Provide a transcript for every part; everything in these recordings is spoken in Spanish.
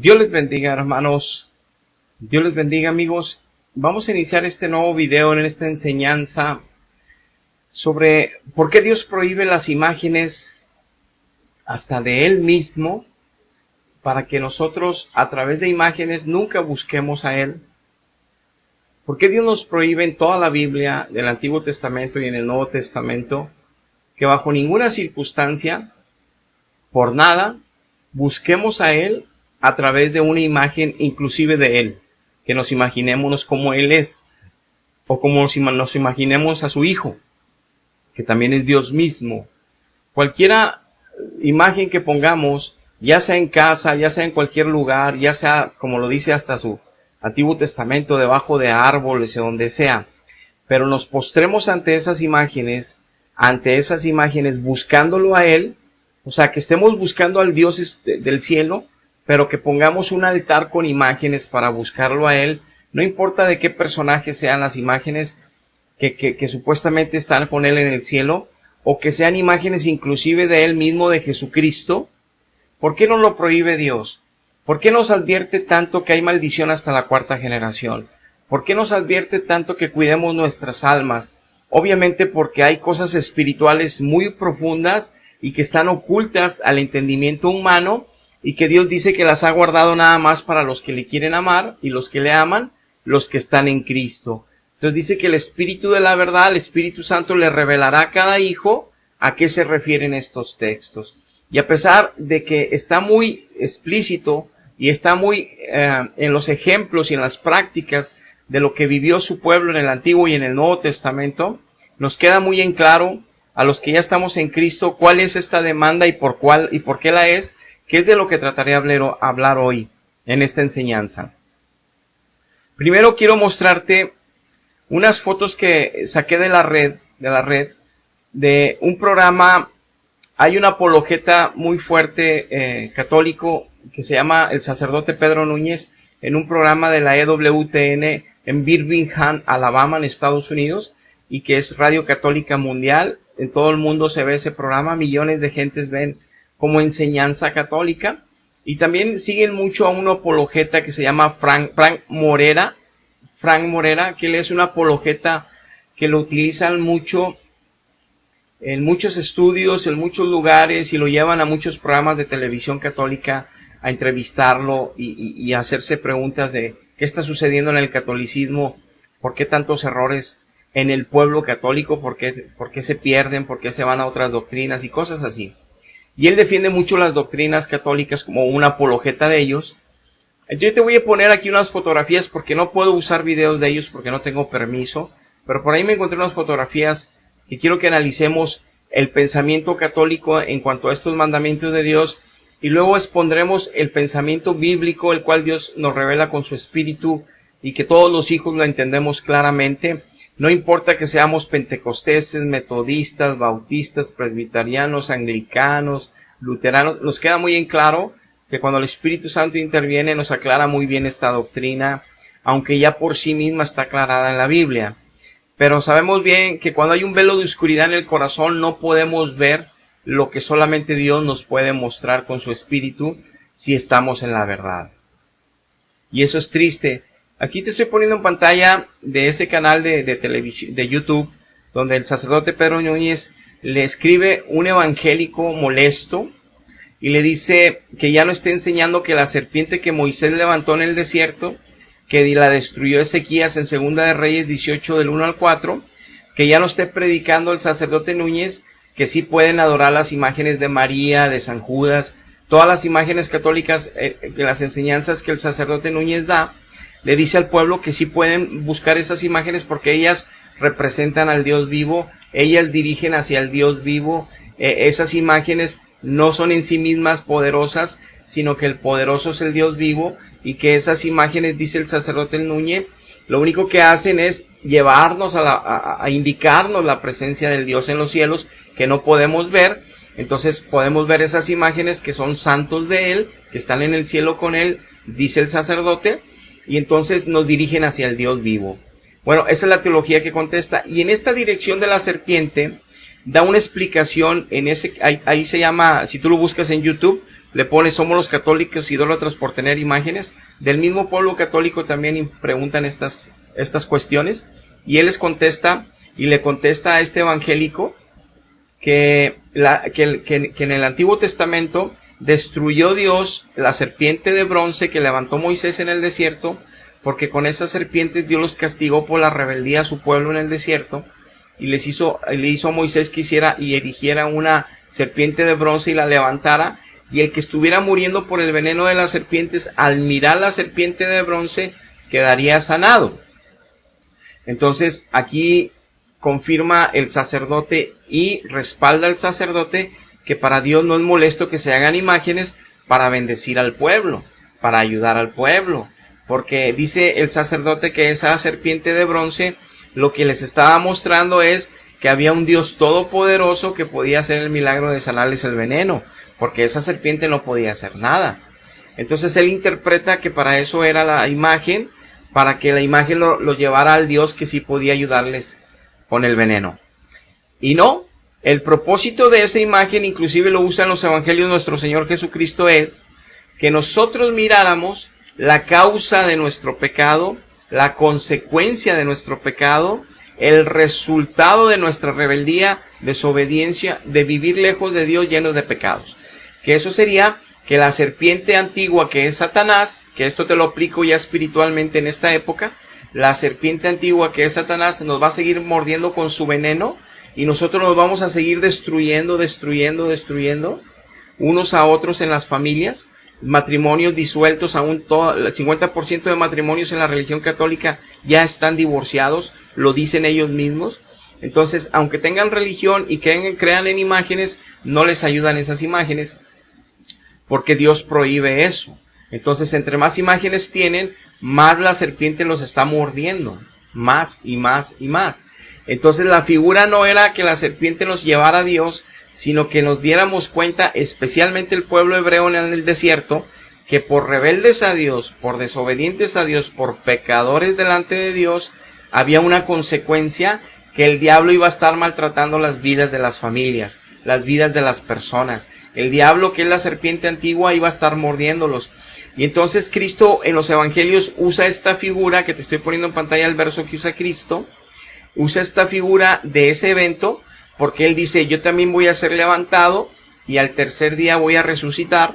Dios les bendiga, hermanos. Dios les bendiga, amigos. Vamos a iniciar este nuevo video en esta enseñanza sobre por qué Dios prohíbe las imágenes hasta de Él mismo, para que nosotros a través de imágenes nunca busquemos a Él. ¿Por qué Dios nos prohíbe en toda la Biblia, del Antiguo Testamento y en el Nuevo Testamento, que bajo ninguna circunstancia, por nada, busquemos a Él a través de una imagen inclusive de Él? Que nos imaginemos como Él es, o como nos imaginemos a su Hijo, que también es Dios mismo. Cualquiera imagen que pongamos, ya sea en casa, ya sea en cualquier lugar, ya sea, como lo dice hasta su Antiguo Testamento, debajo de árboles o donde sea, pero nos postremos ante esas imágenes, buscándolo a Él, o sea, que estemos buscando al Dios del cielo, pero que pongamos un altar con imágenes para buscarlo a Él, no importa de qué personaje sean las imágenes que supuestamente están con Él en el cielo, o que sean imágenes inclusive de Él mismo, de Jesucristo. ¿Por qué no lo prohíbe Dios? ¿Por qué nos advierte tanto que hay maldición hasta la cuarta generación? ¿Por qué nos advierte tanto que cuidemos nuestras almas? Obviamente porque hay cosas espirituales muy profundas y que están ocultas al entendimiento humano, y que Dios dice que las ha guardado nada más para los que le quieren amar, y los que le aman, los que están en Cristo. Entonces dice que el Espíritu de la verdad, el Espíritu Santo, le revelará a cada hijo a qué se refieren estos textos. Y a pesar de que está muy explícito y está muy en los ejemplos y en las prácticas de lo que vivió su pueblo en el Antiguo y en el Nuevo Testamento, nos queda muy en claro a los que ya estamos en Cristo cuál es esta demanda y por qué la es, que es de lo que trataré de hablar hoy en esta enseñanza. Primero quiero mostrarte unas fotos que saqué de la red de un programa. Hay una apologeta muy fuerte católico que se llama el sacerdote Pedro Núñez, en un programa de la EWTN en Birmingham, Alabama, en Estados Unidos, y que es Radio Católica Mundial. En todo el mundo se ve ese programa, millones de gentes ven como enseñanza católica. Y también siguen mucho a un apologeta que se llama Frank Morera, que él es un apologeta que lo utilizan mucho en muchos estudios, en muchos lugares, y lo llevan a muchos programas de televisión católica a entrevistarlo y a hacerse preguntas de qué está sucediendo en el catolicismo, por qué tantos errores en el pueblo católico, por qué se pierden, por qué se van a otras doctrinas y cosas así. Y él defiende mucho las doctrinas católicas como una apologeta de ellos. Yo te voy a poner aquí unas fotografías porque no puedo usar videos de ellos porque no tengo permiso, pero por ahí me encontré unas fotografías que quiero que analicemos el pensamiento católico en cuanto a estos mandamientos de Dios, y luego expondremos el pensamiento bíblico, el cual Dios nos revela con su Espíritu, y que todos los hijos lo entendemos claramente. No importa que seamos pentecosteses, metodistas, bautistas, presbiterianos, anglicanos, luteranos, nos queda muy en claro que cuando el Espíritu Santo interviene nos aclara muy bien esta doctrina, aunque ya por sí misma está aclarada en la Biblia. Pero sabemos bien que cuando hay un velo de oscuridad en el corazón no podemos ver lo que solamente Dios nos puede mostrar con su Espíritu si estamos en la verdad. Y eso es triste. Aquí te estoy poniendo en pantalla de ese canal de televisión, de YouTube, donde el sacerdote Pedro Núñez le escribe un evangélico molesto y le dice que ya no esté enseñando que la serpiente que Moisés levantó en el desierto, que la destruyó Ezequías en Segunda de Reyes 18 del 1 al 4, que ya no esté predicando el sacerdote Núñez que sí pueden adorar las imágenes de María, de San Judas, todas las imágenes católicas, las enseñanzas que el sacerdote Núñez da. Le dice al pueblo que sí pueden buscar esas imágenes porque ellas representan al Dios vivo, ellas dirigen hacia el Dios vivo. Esas imágenes no son en sí mismas poderosas, sino que el poderoso es el Dios vivo, y que esas imágenes, dice el sacerdote Núñez, lo único que hacen es llevarnos a indicarnos la presencia del Dios en los cielos, que no podemos ver. Entonces podemos ver esas imágenes que son santos de Él, que están en el cielo con Él, dice el sacerdote, y entonces nos dirigen hacia el Dios vivo. Bueno, esa es la teología que contesta. Y en esta dirección de la serpiente, da una explicación, ahí se llama, si tú lo buscas en YouTube, le pone, somos los católicos idólatras por tener imágenes. Del mismo pueblo católico también preguntan estas cuestiones, y él les contesta, y le contesta a este evangélico que en el Antiguo Testamento destruyó Dios la serpiente de bronce que levantó Moisés en el desierto, porque con esas serpientes Dios los castigó por la rebeldía a su pueblo en el desierto, y le hizo a Moisés que hiciera y erigiera una serpiente de bronce y la levantara, y el que estuviera muriendo por el veneno de las serpientes, al mirar la serpiente de bronce, quedaría sanado. Entonces aquí confirma el sacerdote y respalda el sacerdote que para Dios no es molesto que se hagan imágenes para bendecir al pueblo, para ayudar al pueblo, porque dice el sacerdote que esa serpiente de bronce lo que les estaba mostrando es que había un Dios todopoderoso que podía hacer el milagro de sanarles el veneno, porque esa serpiente no podía hacer nada. Entonces él interpreta que para eso era la imagen, para que la imagen lo llevara al Dios que sí podía ayudarles con el veneno. Y no, el propósito de esa imagen, inclusive lo usan los evangelios nuestro Señor Jesucristo, es que nosotros miráramos la causa de nuestro pecado, la consecuencia de nuestro pecado, el resultado de nuestra rebeldía, desobediencia, de vivir lejos de Dios llenos de pecados. Que eso sería que la serpiente antigua que es Satanás, que esto te lo aplico ya espiritualmente en esta época, la serpiente antigua que es Satanás nos va a seguir mordiendo con su veneno y nosotros nos vamos a seguir destruyendo unos a otros en las familias, matrimonios disueltos, aún todo, el 50% de matrimonios en la religión católica ya están divorciados, lo dicen ellos mismos. Entonces, aunque tengan religión y crean en imágenes, no les ayudan esas imágenes, porque Dios prohíbe eso. Entonces, entre más imágenes tienen, más la serpiente los está mordiendo, más y más y más. Entonces, la figura no era que la serpiente nos llevara a Dios, sino que nos diéramos cuenta, especialmente el pueblo hebreo en el desierto, que por rebeldes a Dios, por desobedientes a Dios, por pecadores delante de Dios, había una consecuencia, que el diablo iba a estar maltratando las vidas de las familias, las vidas de las personas. El diablo, que es la serpiente antigua, iba a estar mordiéndolos. Y entonces Cristo en los evangelios usa esta figura, que te estoy poniendo en pantalla el verso que usa Cristo, usa esta figura de ese evento, porque él dice, yo también voy a ser levantado y al tercer día voy a resucitar.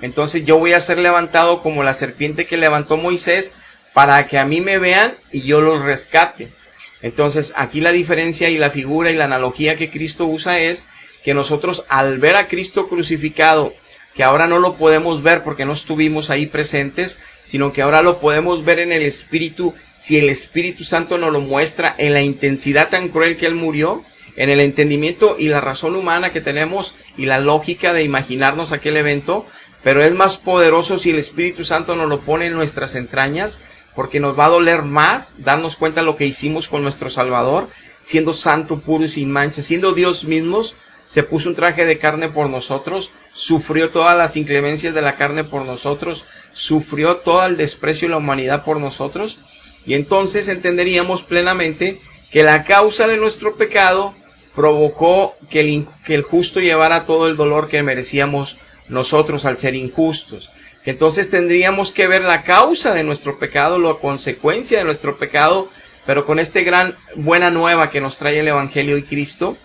Entonces yo voy a ser levantado como la serpiente que levantó Moisés, para que a mí me vean y yo los rescate. Entonces aquí la diferencia y la figura y la analogía que Cristo usa es que nosotros al ver a Cristo crucificado, que ahora no lo podemos ver porque no estuvimos ahí presentes, sino que ahora lo podemos ver en el Espíritu, si el Espíritu Santo nos lo muestra en la intensidad tan cruel que Él murió, en el entendimiento y la razón humana que tenemos y la lógica de imaginarnos aquel evento, pero es más poderoso si el Espíritu Santo nos lo pone en nuestras entrañas, porque nos va a doler más darnos cuenta de lo que hicimos con nuestro Salvador, siendo santo, puro y sin mancha, siendo Dios mismos, se puso un traje de carne por nosotros, sufrió todas las inclemencias de la carne por nosotros, sufrió todo el desprecio de la humanidad por nosotros, y entonces entenderíamos plenamente que la causa de nuestro pecado provocó que el justo llevara todo el dolor que merecíamos nosotros al ser injustos. Entonces tendríamos que ver la causa de nuestro pecado, la consecuencia de nuestro pecado, pero con este gran buena nueva que nos trae el Evangelio y Cristo,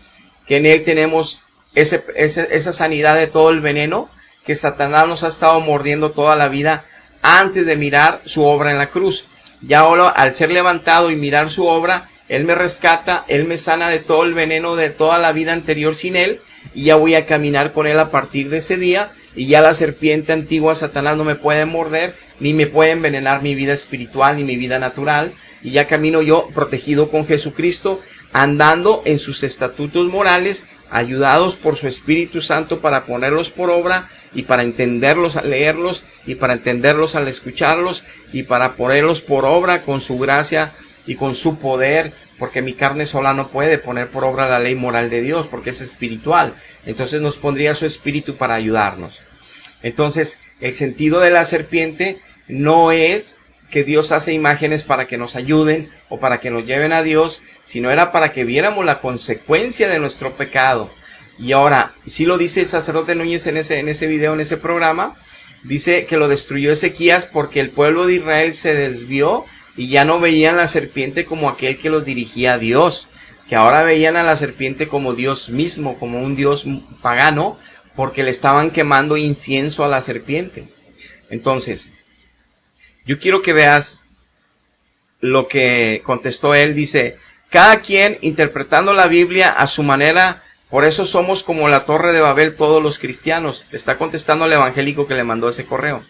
que en Él tenemos esa sanidad de todo el veneno que Satanás nos ha estado mordiendo toda la vida antes de mirar su obra en la cruz. Ya ahora, al ser levantado y mirar su obra, Él me rescata, Él me sana de todo el veneno de toda la vida anterior sin Él, y ya voy a caminar con Él a partir de ese día, y ya la serpiente antigua, Satanás, no me puede morder, ni me puede envenenar mi vida espiritual, ni mi vida natural, y ya camino yo protegido con Jesucristo, andando en sus estatutos morales, ayudados por su Espíritu Santo para ponerlos por obra, y para entenderlos al leerlos, y para entenderlos al escucharlos, y para ponerlos por obra con su gracia y con su poder, porque mi carne sola no puede poner por obra la ley moral de Dios, porque es espiritual. Entonces nos pondría su Espíritu para ayudarnos. Entonces, el sentido de la serpiente no es que Dios hace imágenes para que nos ayuden o para que nos lleven a Dios, sino era para que viéramos la consecuencia de nuestro pecado. Y ahora, sí lo dice el sacerdote Núñez en ese video, en ese programa, dice que lo destruyó Ezequías porque el pueblo de Israel se desvió y ya no veían la serpiente como aquel que los dirigía a Dios, que ahora veían a la serpiente como Dios mismo, como un Dios pagano, porque le estaban quemando incienso a la serpiente. Entonces, yo quiero que veas lo que contestó él. Dice, cada quien interpretando la Biblia a su manera, por eso somos como la Torre de Babel todos los cristianos. Está contestando al evangélico que le mandó ese correo.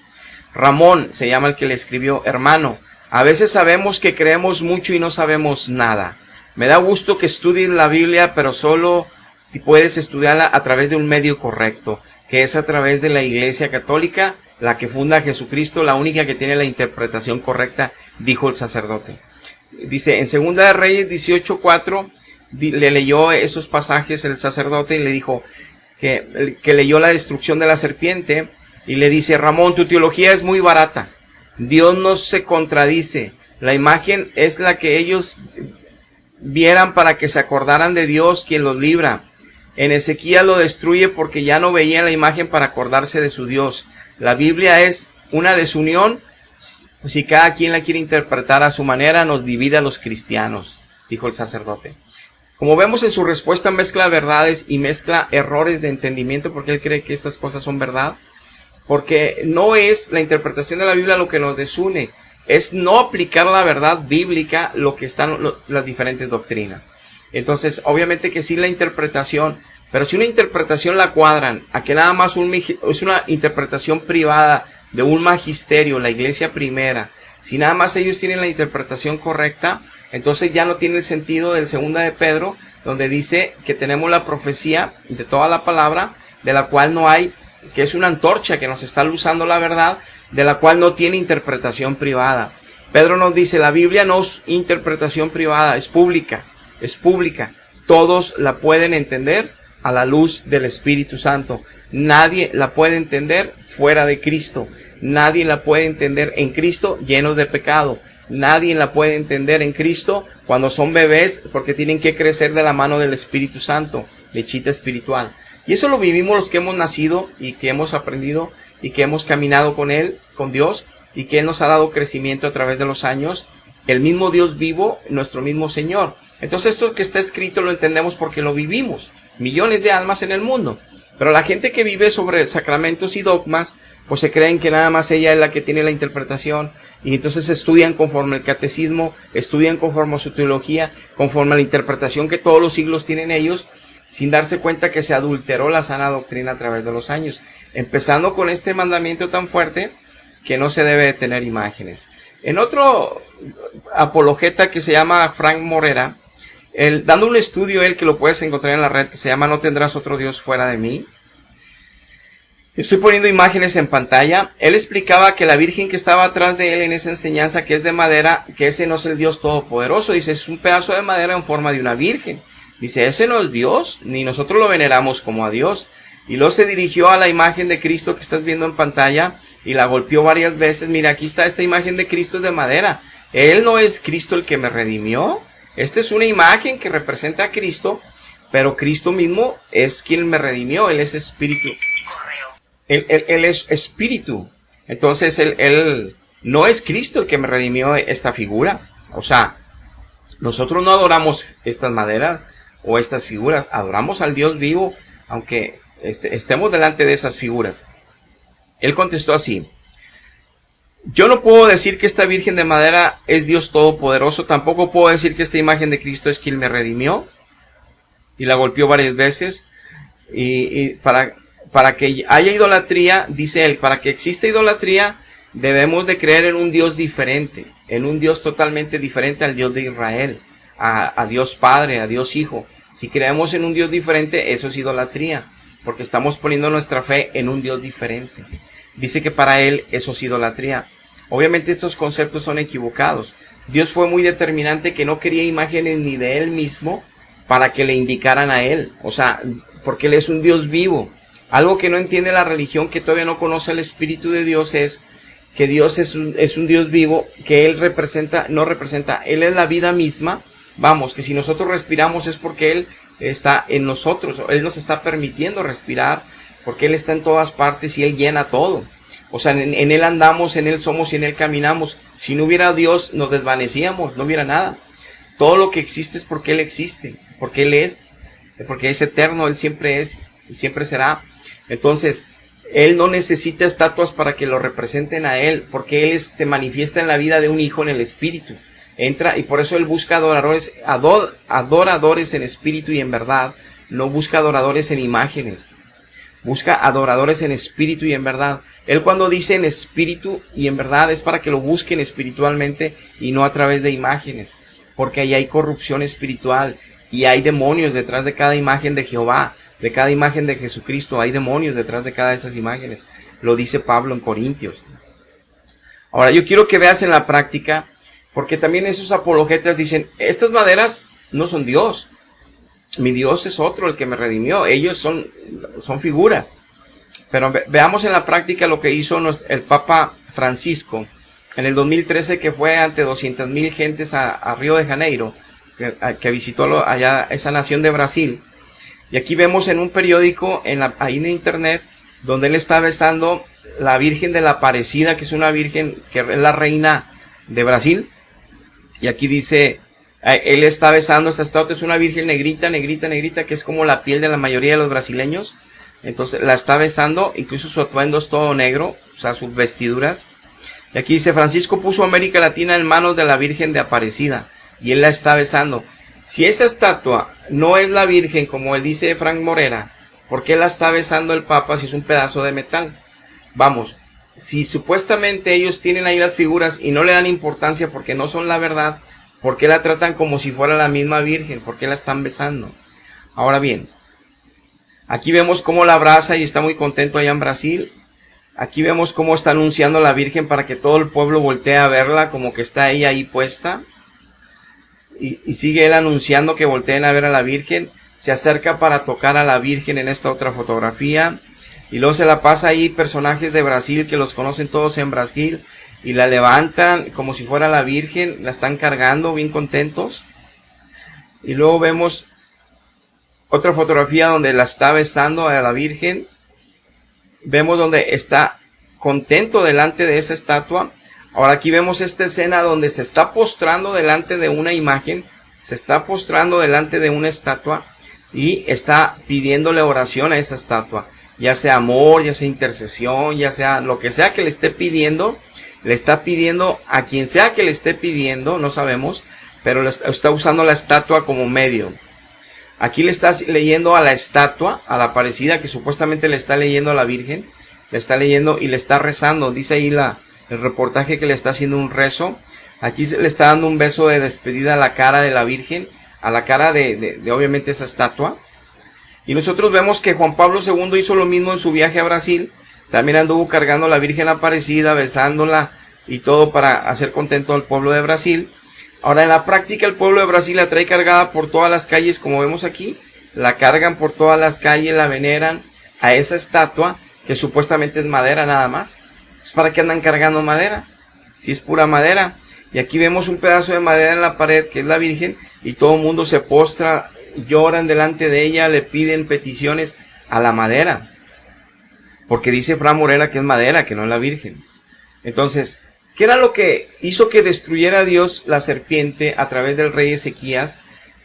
Ramón, se llama el que le escribió, hermano, a veces sabemos que creemos mucho y no sabemos nada. Me da gusto que estudies la Biblia, pero solo puedes estudiarla a través de un medio correcto, que es a través de la Iglesia Católica, la que funda Jesucristo, la única que tiene la interpretación correcta, dijo el sacerdote. Dice, en Segunda de Reyes 18:4, le leyó esos pasajes el sacerdote y le dijo que leyó la destrucción de la serpiente, y le dice, Ramón, tu teología es muy barata, Dios no se contradice, la imagen es la que ellos vieran para que se acordaran de Dios quien los libra. En Ezequías lo destruye porque ya no veían la imagen para acordarse de su Dios. La Biblia es una desunión, si cada quien la quiere interpretar a su manera, nos divide a los cristianos, dijo el sacerdote. Como vemos en su respuesta, mezcla verdades y mezcla errores de entendimiento, porque él cree que estas cosas son verdad, porque no es la interpretación de la Biblia lo que nos desune, es no aplicar la verdad bíblica lo que están las diferentes doctrinas. Entonces, obviamente que sí la interpretación, pero si una interpretación la cuadran a que nada más es una interpretación privada de un magisterio, la iglesia primera, si nada más ellos tienen la interpretación correcta, entonces ya no tiene el sentido del Segunda de Pedro, donde dice que tenemos la profecía de toda la palabra, de la cual no hay, que es una antorcha que nos está luzando la verdad, de la cual no tiene interpretación privada. Pedro nos dice, la Biblia no es interpretación privada, es pública, todos la pueden entender a la luz del Espíritu Santo. Nadie la puede entender fuera de Cristo, nadie la puede entender en Cristo llenos de pecado, nadie la puede entender en Cristo cuando son bebés, porque tienen que crecer de la mano del Espíritu Santo, lechita espiritual. Y eso lo vivimos los que hemos nacido y que hemos aprendido y que hemos caminado con Él, con Dios, y que Él nos ha dado crecimiento a través de los años, el mismo Dios vivo, nuestro mismo Señor. Entonces esto que está escrito lo entendemos porque lo vivimos, millones de almas en el mundo. Pero la gente que vive sobre sacramentos y dogmas, pues se creen que nada más ella es la que tiene la interpretación, y entonces estudian conforme el catecismo, estudian conforme a su teología, conforme a la interpretación que todos los siglos tienen ellos, sin darse cuenta que se adulteró la sana doctrina a través de los años. Empezando con este mandamiento tan fuerte, que no se debe de tener imágenes. En otro apologeta que se llama Frank Morera, dando un estudio, que lo puedes encontrar en la red, que se llama No tendrás otro Dios fuera de mí. Estoy poniendo imágenes en pantalla. Él explicaba que la Virgen que estaba atrás de él en esa enseñanza, que es de madera, que ese no es el Dios Todopoderoso. Dice, es un pedazo de madera en forma de una Virgen. Dice, ese no es Dios, ni nosotros lo veneramos como a Dios. Y luego se dirigió a la imagen de Cristo que estás viendo en pantalla y la golpeó varias veces. Mira, aquí está esta imagen de Cristo, es de madera. Él no es Cristo el que me redimió. Esta es una imagen que representa a Cristo, pero Cristo mismo es quien me redimió. Él es espíritu. Él es espíritu. Entonces, él no es Cristo el que me redimió esta figura. O sea, nosotros no adoramos estas maderas o estas figuras. Adoramos al Dios vivo, aunque estemos delante de esas figuras. Él contestó así: yo no puedo decir que esta Virgen de madera es Dios Todopoderoso, tampoco puedo decir que esta imagen de Cristo es quien me redimió. Y la golpeó varias veces. Y para que haya idolatría, dice él, para que exista idolatría, debemos de creer en un Dios diferente, en un Dios totalmente diferente al Dios de Israel, a Dios Padre, a Dios Hijo. Si creemos en un Dios diferente, eso es idolatría, porque estamos poniendo nuestra fe en un Dios diferente. Dice que para él eso es idolatría. Obviamente estos conceptos son equivocados. Dios fue muy determinante, que no quería imágenes ni de él mismo para que le indicaran a él. O sea, porque él es un Dios vivo. Algo que no entiende la religión, que todavía no conoce el Espíritu de Dios, es que Dios es un Dios vivo, que Él no representa, Él es la vida misma. Vamos, que si nosotros respiramos es porque Él está en nosotros. Él nos está permitiendo respirar porque Él está en todas partes y Él llena todo. O sea, en Él andamos, en Él somos y en Él caminamos. Si no hubiera Dios, nos desvanecíamos, no hubiera nada. Todo lo que existe es porque Él existe, porque Él es, porque es eterno, Él siempre es y siempre será. Entonces, Él no necesita estatuas para que lo representen a Él, porque Él se manifiesta en la vida de un hijo en el espíritu. Entra, y por eso Él busca adoradores en espíritu y en verdad. No busca adoradores en imágenes. Busca adoradores en espíritu y en verdad. Él cuando dice en espíritu y en verdad es para que lo busquen espiritualmente y no a través de imágenes. Porque ahí hay corrupción espiritual y hay demonios detrás de cada imagen de Jehová, de cada imagen de Jesucristo. Hay demonios detrás de cada de esas imágenes. Lo dice Pablo en Corintios. Ahora yo quiero que veas en la práctica, porque también esos apologetas dicen, estas maderas no son Dios. Mi Dios es otro, el que me redimió. Ellos son figuras. Pero veamos en la práctica lo que hizo el Papa Francisco en el 2013, que fue ante 200,000 gentes a Río de Janeiro, que visitó allá esa nación de Brasil. Y aquí vemos en un periódico, ahí en internet, donde él está besando la Virgen de la Aparecida, que es una virgen que es la reina de Brasil. Y aquí dice, él está besando esta estatua, es una virgen negrita, que es como la piel de la mayoría de los brasileños. Entonces la está besando, incluso su atuendo es todo negro, o sea, sus vestiduras. Y aquí dice, Francisco puso a América Latina en manos de la Virgen de Aparecida, y él la está besando. Si esa estatua no es la Virgen, como él dice Frank Morera, ¿por qué la está besando el Papa si es un pedazo de metal? Vamos, si supuestamente ellos tienen ahí las figuras y no le dan importancia porque no son la verdad, ¿por qué la tratan como si fuera la misma Virgen? ¿Por qué la están besando? Ahora bien, aquí vemos cómo la abraza y está muy contento allá en Brasil. Aquí vemos cómo está anunciando a la Virgen para que todo el pueblo voltee a verla, como que está ella ahí puesta. Y sigue él anunciando que volteen a ver a la Virgen. Se acerca para tocar a la Virgen en esta otra fotografía. Y luego se la pasa ahí personajes de Brasil que los conocen todos en Brasil. Y la levantan como si fuera la Virgen. La están cargando bien contentos. Y luego vemos otra fotografía donde la está besando a la Virgen. Vemos donde está contento delante de esa estatua. Ahora aquí vemos esta escena donde se está postrando delante de una imagen, se está postrando delante de una estatua y está pidiéndole oración a esa estatua. Ya sea amor, ya sea intercesión, ya sea lo que sea que le esté pidiendo a quien sea que le esté pidiendo, no sabemos, pero está usando la estatua como medio. Aquí le está leyendo a la estatua, a la Aparecida, que supuestamente le está leyendo a la Virgen, le está leyendo y le está rezando. Dice ahí el reportaje que le está haciendo un rezo. Aquí le está dando un beso de despedida a la cara de la Virgen, a la cara de obviamente esa estatua. Y nosotros vemos que Juan Pablo II hizo lo mismo en su viaje a Brasil. También anduvo cargando a la Virgen Aparecida, besándola y todo para hacer contento al pueblo de Brasil. Ahora en la práctica el pueblo de Brasil la trae cargada por todas las calles, como vemos aquí. La cargan por todas las calles, la veneran a esa estatua, que supuestamente es madera nada más. ¿Para qué andan cargando madera? Si es pura madera. Y aquí vemos un pedazo de madera en la pared, que es la Virgen, y todo el mundo se postra, lloran delante de ella, le piden peticiones a la madera. Porque dice Fran Morera que es madera, que no es la Virgen. Entonces, ¿qué era lo que hizo que destruyera Dios la serpiente a través del rey Ezequías?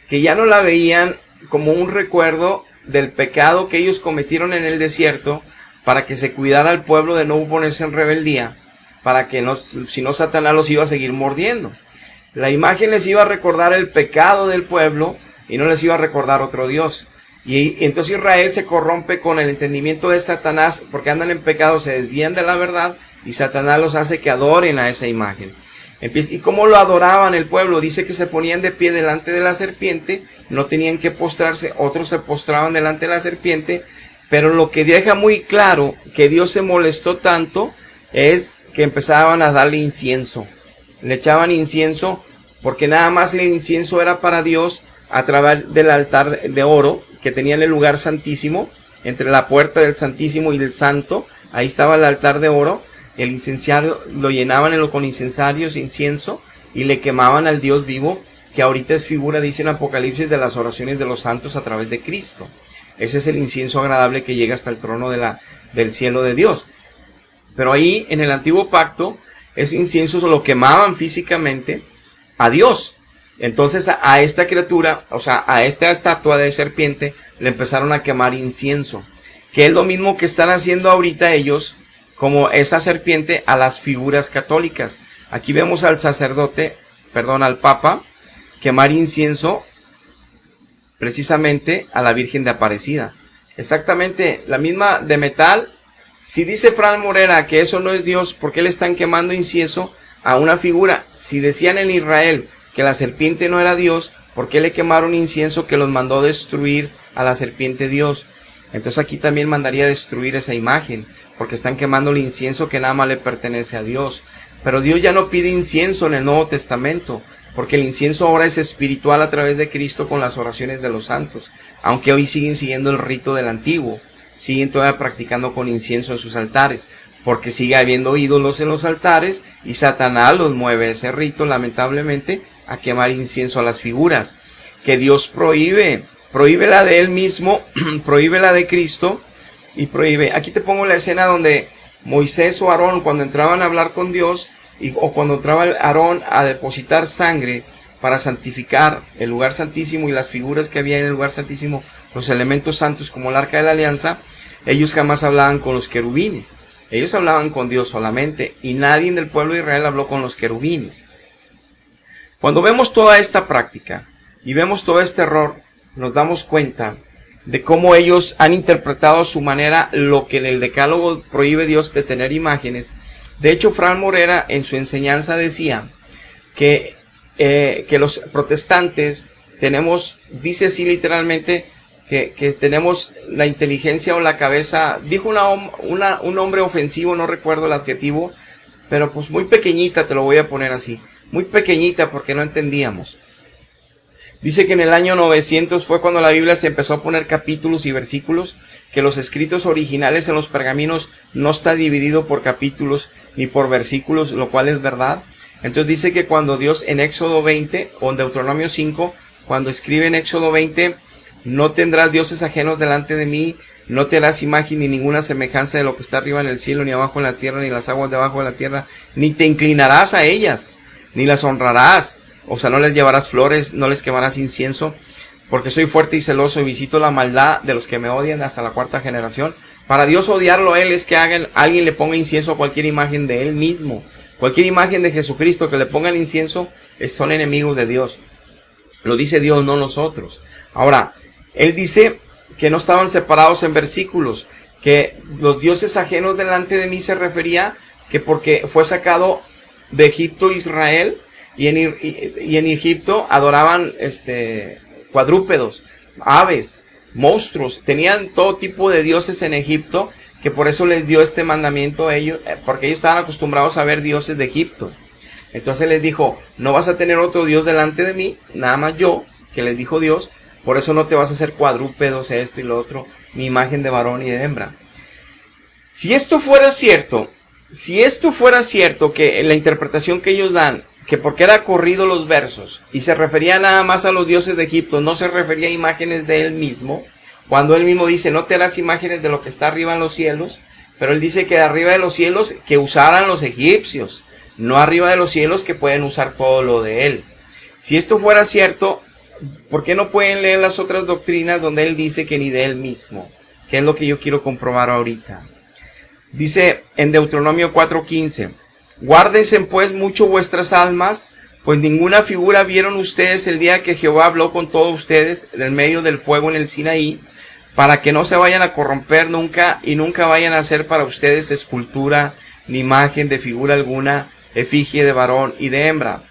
Que ya no la veían como un recuerdo del pecado que ellos cometieron en el desierto, para que se cuidara al pueblo de no ponerse en rebeldía, para que no, si no Satanás los iba a seguir mordiendo. La imagen les iba a recordar el pecado del pueblo y no les iba a recordar otro Dios. Y entonces Israel se corrompe con el entendimiento de Satanás, porque andan en pecado, se desvían de la verdad, y Satanás los hace que adoren a esa imagen. ¿Y cómo lo adoraban el pueblo? Dice que se ponían de pie delante de la serpiente, no tenían que postrarse, otros se postraban delante de la serpiente, pero lo que deja muy claro que Dios se molestó tanto es que empezaban a darle incienso. Le echaban incienso porque nada más el incienso era para Dios a través del altar de oro que tenía en el lugar santísimo, entre la puerta del Santísimo y del Santo. Ahí estaba el altar de oro. El incenciario lo llenaban con incensarios, incienso, y le quemaban al Dios vivo que ahorita es figura, dice en Apocalipsis, de las oraciones de los santos a través de Cristo. Ese es el incienso agradable que llega hasta el trono del cielo de Dios. Pero ahí, en el antiguo pacto, ese incienso lo quemaban físicamente a Dios. Entonces a esta criatura, o sea, a esta estatua de serpiente, le empezaron a quemar incienso. Que es lo mismo que están haciendo ahorita ellos, como esa serpiente, a las figuras católicas. Aquí vemos al al Papa, quemar incienso precisamente a la Virgen de Aparecida. Exactamente, la misma de metal. Si dice Fran Morera que eso no es Dios, ¿por qué le están quemando incienso a una figura? Si decían en Israel que la serpiente no era Dios, ¿por qué le quemaron incienso que los mandó destruir a la serpiente Dios? Entonces aquí también mandaría destruir esa imagen, porque están quemando el incienso que nada más le pertenece a Dios. Pero Dios ya no pide incienso en el Nuevo Testamento, porque el incienso ahora es espiritual a través de Cristo con las oraciones de los santos, aunque hoy siguen siguiendo el rito del antiguo, siguen todavía practicando con incienso en sus altares, porque sigue habiendo ídolos en los altares y Satanás los mueve ese rito, lamentablemente, a quemar incienso a las figuras, que Dios prohíbe la de Él mismo, prohíbe la de Cristo, y prohíbe. Aquí te pongo la escena donde Moisés o Aarón, cuando entraban a hablar con Dios, o cuando entraba Aarón a depositar sangre para santificar el lugar santísimo y las figuras que había en el lugar santísimo, los elementos santos como el arca de la alianza, ellos jamás hablaban con los querubines. Ellos hablaban con Dios solamente, y nadie del pueblo de Israel habló con los querubines. Cuando vemos toda esta práctica y vemos todo este error, nos damos cuenta de cómo ellos han interpretado a su manera lo que en el decálogo prohíbe Dios de tener imágenes. De hecho, Fran Morera en su enseñanza decía que los protestantes tenemos, dice así literalmente, que tenemos la inteligencia o la cabeza, dijo un hombre ofensivo, no recuerdo el adjetivo, pero pues muy pequeñita, te lo voy a poner así, muy pequeñita porque no entendíamos. Dice que en el año 900 fue cuando la Biblia se empezó a poner capítulos y versículos, que los escritos originales en los pergaminos no está dividido por capítulos ni por versículos, lo cual es verdad. Entonces dice que cuando Dios en Éxodo 20 o en Deuteronomio 5, cuando escribe en Éxodo 20, no tendrás dioses ajenos delante de mí, no te harás imagen ni ninguna semejanza de lo que está arriba en el cielo, ni abajo en la tierra, ni las aguas debajo de la tierra, ni te inclinarás a ellas, ni las honrarás. O sea, no les llevarás flores, no les quemarás incienso, porque soy fuerte y celoso y visito la maldad de los que me odian hasta la 4ª generación. Para Dios odiarlo a Él es que alguien le ponga incienso a cualquier imagen de Él mismo. Cualquier imagen de Jesucristo que le pongan incienso son enemigos de Dios. Lo dice Dios, no nosotros. Ahora, Él dice que no estaban separados en versículos, que los dioses ajenos delante de mí se refería que porque fue sacado de Egipto Israel, y en Egipto adoraban cuadrúpedos, aves, monstruos, tenían todo tipo de dioses en Egipto, que por eso les dio este mandamiento a ellos, porque ellos estaban acostumbrados a ver dioses de Egipto. Entonces les dijo, no vas a tener otro Dios delante de mí, nada más yo, que les dijo Dios, por eso no te vas a hacer cuadrúpedos, esto y lo otro, ni imagen de varón y de hembra. Si esto fuera cierto, que la interpretación que ellos dan, que porque era corrido los versos, y se refería nada más a los dioses de Egipto, no se refería a imágenes de Él mismo, cuando Él mismo dice, no te harás imágenes de lo que está arriba en los cielos, pero Él dice que arriba de los cielos que usaran los egipcios, no arriba de los cielos que pueden usar todo lo de Él. Si esto fuera cierto, ¿por qué no pueden leer las otras doctrinas donde Él dice que ni de Él mismo? Que es lo que yo quiero comprobar ahorita. Dice en Deuteronomio 4:15, guárdense pues mucho vuestras almas, pues ninguna figura vieron ustedes el día que Jehová habló con todos ustedes en medio del fuego en el Sinaí, para que no se vayan a corromper nunca y nunca vayan a hacer para ustedes escultura ni imagen de figura alguna, efigie de varón y de hembra.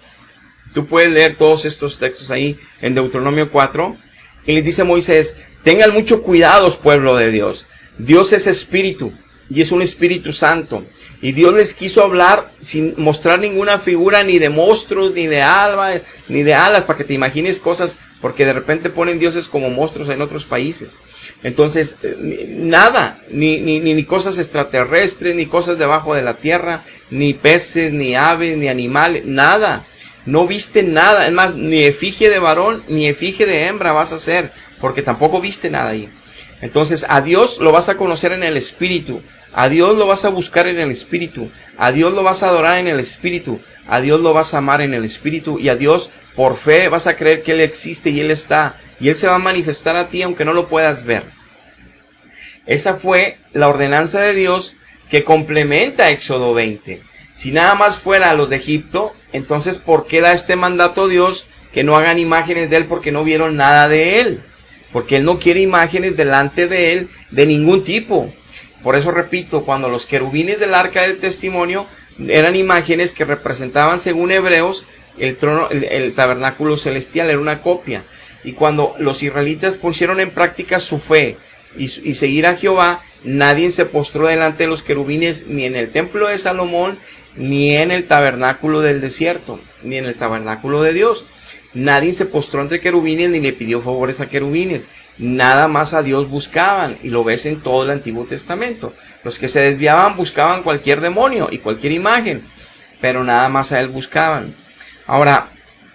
Tú puedes leer todos estos textos ahí en Deuteronomio 4, y les dice Moisés, tengan mucho cuidado, pueblo de Dios. Dios es espíritu, y es un Espíritu Santo. Y Dios les quiso hablar sin mostrar ninguna figura, ni de monstruos, ni de alas, para que te imagines cosas, porque de repente ponen dioses como monstruos en otros países. Entonces, nada, ni cosas extraterrestres, ni cosas debajo de la tierra, ni peces, ni aves, ni animales, nada. no viste nada, es más, ni efigie de varón, ni efigie de hembra vas a hacer, porque tampoco viste nada ahí. Entonces, a Dios lo vas a conocer en el Espíritu, a Dios lo vas a buscar en el Espíritu, a Dios lo vas a adorar en el Espíritu, a Dios lo vas a amar en el Espíritu, y a Dios por fe vas a creer que Él existe y Él está, y Él se va a manifestar a ti aunque no lo puedas ver. Esa fue la ordenanza de Dios que complementa Éxodo 20. Si nada más fuera los de Egipto, entonces ¿por qué da este mandato Dios que no hagan imágenes de Él porque no vieron nada de Él? Porque Él no quiere imágenes delante de Él de ningún tipo. Por eso repito, cuando los querubines del arca del testimonio eran imágenes que representaban, según Hebreos, el trono, el tabernáculo celestial, era una copia. Y cuando los israelitas pusieron en práctica su fe y seguir a Jehová, nadie se postró delante de los querubines, ni en el templo de Salomón, ni en el tabernáculo del desierto, ni en el tabernáculo de Dios. Nadie se postró entre querubines, ni le pidió favores a querubines. Nada más a Dios buscaban, y lo ves en todo el Antiguo Testamento. Los que se desviaban buscaban cualquier demonio y cualquier imagen, pero nada más a Él buscaban. Ahora,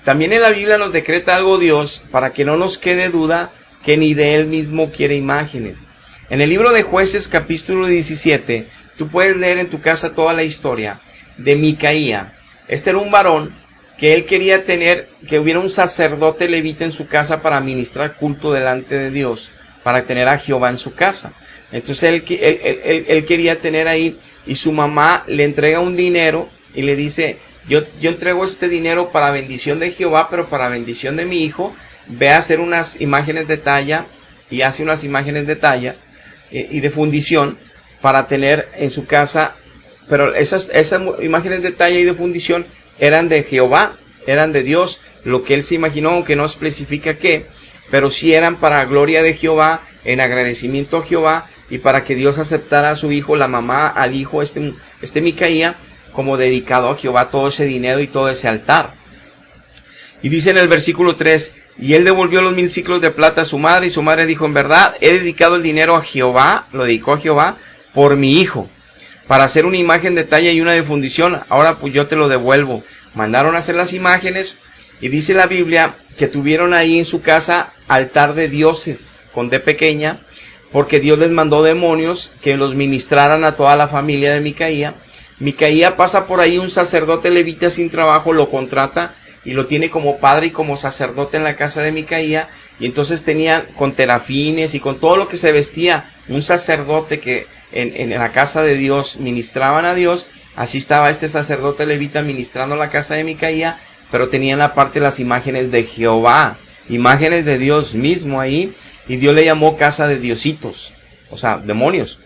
también en la Biblia nos decreta algo Dios, para que no nos quede duda que ni de Él mismo quiere imágenes. En el libro de Jueces, capítulo 17, tú puedes leer en tu casa toda la historia de Micaía. Este era un varón que él quería tener, que hubiera un sacerdote levita en su casa para ministrar culto delante de Dios, para tener a Jehová en su casa. Entonces él quería tener ahí, y su mamá le entrega un dinero y le dice, yo entrego este dinero para bendición de Jehová, pero para bendición de mi hijo, ve a hacer unas imágenes de talla, y hace unas imágenes de talla y de fundición para tener en su casa, pero esas imágenes de talla y de fundición eran de Jehová, eran de Dios, lo que él se imaginó, aunque no especifica qué, pero sí eran para gloria de Jehová, en agradecimiento a Jehová, y para que Dios aceptara a su hijo, la mamá, al hijo, Micaía, como dedicado a Jehová todo ese dinero y todo ese altar. Y dice en el versículo 3, y él devolvió los 1000 siclos de plata a su madre, y su madre dijo, en verdad, he dedicado el dinero a Jehová, lo dedicó a Jehová, por mi hijo, para hacer una imagen de talla y una de fundición, ahora pues yo te lo devuelvo. Mandaron a hacer las imágenes, y dice la Biblia que tuvieron ahí en su casa altar de dioses, con D pequeña, porque Dios les mandó demonios que los ministraran a toda la familia de Micaía. Micaía pasa por ahí, un sacerdote levita sin trabajo lo contrata, y lo tiene como padre y como sacerdote en la casa de Micaía, y entonces tenía con terafines y con todo lo que se vestía un sacerdote que en la casa de Dios ministraban a Dios. Así estaba este sacerdote levita ministrando la casa de Micaía, pero tenía en la parte las imágenes de Jehová, imágenes de Dios mismo ahí, y Dios le llamó casa de diositos, o sea, demonios,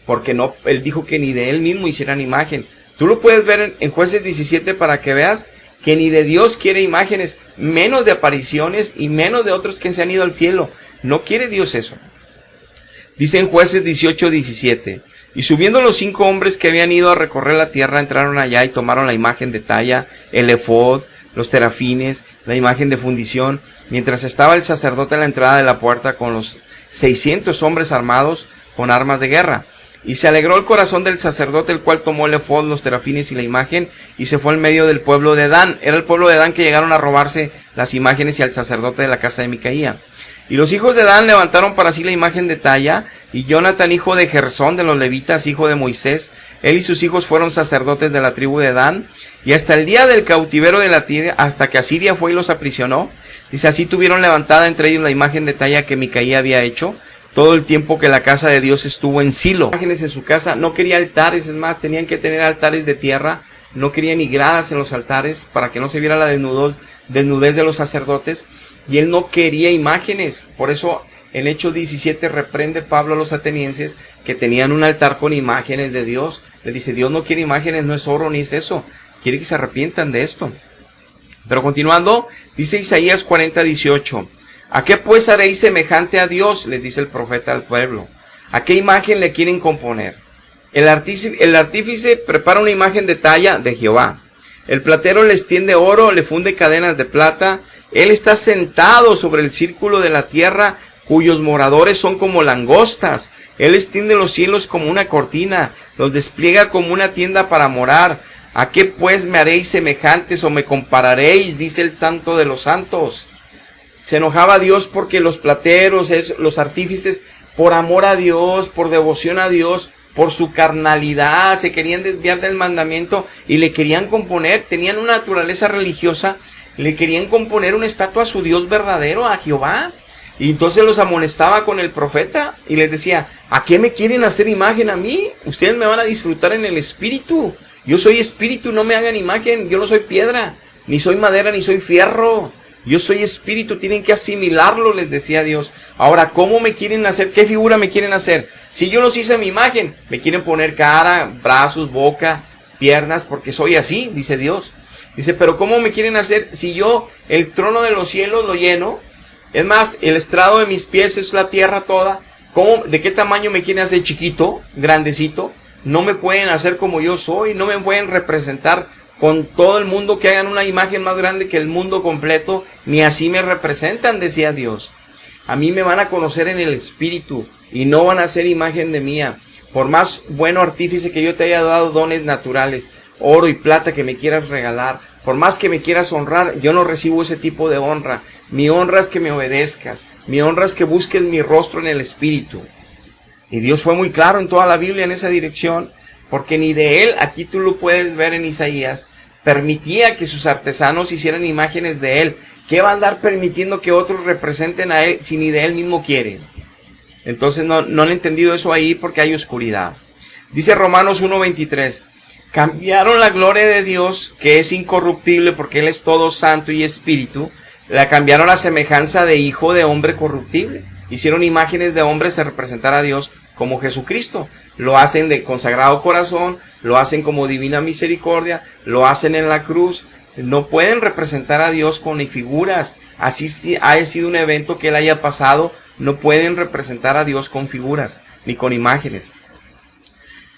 porque no, él dijo que ni de él mismo hicieran imagen. Tú lo puedes ver en Jueces 17 para que veas que ni de Dios quiere imágenes, menos de apariciones y menos de otros que se han ido al cielo. No quiere Dios eso. Dice en Jueces 18:17, y subiendo los 5 hombres que habían ido a recorrer la tierra, entraron allá y tomaron la imagen de talla, el efod, los terafines, la imagen de fundición, mientras estaba el sacerdote en la entrada de la puerta con los 600 hombres armados con armas de guerra. Y se alegró el corazón del sacerdote, el cual tomó el efod, los terafines y la imagen, y se fue al medio del pueblo de Dan. Era el pueblo de Dan que llegaron a robarse las imágenes y al sacerdote de la casa de Micaía. Y los hijos de Dan levantaron para sí la imagen de talla, y Jonathan, hijo de Gersón, de los levitas, hijo de Moisés, él y sus hijos fueron sacerdotes de la tribu de Dan, y hasta el día del cautiverio de la tierra, hasta que Asiria fue y los aprisionó. Dice, así tuvieron levantada entre ellos la imagen de talla que Micaía había hecho, todo el tiempo que la casa de Dios estuvo en Silo. Imágenes en su casa, no quería altares, es más, tenían que tener altares de tierra, no quería ni gradas en los altares, para que no se viera la desnudez de los sacerdotes, y él no quería imágenes. Por eso en Hechos 17 reprende Pablo a los atenienses que tenían un altar con imágenes de Dios. Le dice, Dios no quiere imágenes, no es oro ni es eso, quiere que se arrepientan de esto. Pero continuando, dice Isaías 40:18, ¿a qué pues haréis semejante a Dios? Les dice el profeta al pueblo. ¿A qué imagen le quieren componer? El artífice prepara una imagen de talla de Jehová. El platero les tiende oro, le funde cadenas de plata. Él está sentado sobre el círculo de la tierra, cuyos moradores son como langostas. Él extiende los cielos como una cortina, los despliega como una tienda para morar. ¿A qué pues me haréis semejantes o me compararéis? Dice el Santo de los Santos. Se enojaba Dios porque los plateros, los artífices, por amor a Dios, por devoción a Dios, por su carnalidad, se querían desviar del mandamiento y le querían componer, tenían una naturaleza religiosa, le querían componer una estatua a su Dios verdadero, a Jehová. Y entonces los amonestaba con el profeta y les decía, ¿a qué me quieren hacer imagen a mí? Ustedes me van a disfrutar en el espíritu. Yo soy espíritu, no me hagan imagen. Yo no soy piedra, ni soy madera, ni soy fierro. Yo soy espíritu, tienen que asimilarlo, les decía Dios. Ahora, ¿cómo me quieren hacer? ¿Qué figura me quieren hacer? Si yo los hice a mi imagen, me quieren poner cara, brazos, boca, piernas, porque soy así, dice Dios. Dice, pero ¿cómo me quieren hacer si yo el trono de los cielos lo lleno? Es más, el estrado de mis pies es la tierra toda. ¿Cómo, de qué tamaño me quieren hacer? Chiquito, grandecito. No me pueden hacer como yo soy, no me pueden representar con todo el mundo, que hagan una imagen más grande que el mundo completo, ni así me representan, decía Dios. A mí me van a conocer en el espíritu y no van a hacer imagen de mía. Por más bueno artífice que yo te haya dado dones naturales, oro y plata que me quieras regalar, por más que me quieras honrar, yo no recibo ese tipo de honra. Mi honra es que me obedezcas, mi honra es que busques mi rostro en el espíritu. Y Dios fue muy claro en toda la Biblia en esa dirección, porque ni de Él, aquí tú lo puedes ver en Isaías, permitía que sus artesanos hicieran imágenes de Él. ¿Qué va a andar permitiendo que otros representen a Él si ni de Él mismo quiere? Entonces no han entendido eso ahí porque hay oscuridad. Dice Romanos 1:23, cambiaron la gloria de Dios, que es incorruptible porque Él es todo santo y espíritu, la cambiaron a semejanza de hijo de hombre corruptible. Hicieron imágenes de hombres a representar a Dios como Jesucristo. Lo hacen de consagrado corazón, lo hacen como divina misericordia, lo hacen en la cruz. No pueden representar a Dios con figuras. Así si haya sido un evento que Él haya pasado, no pueden representar a Dios con figuras, ni con imágenes.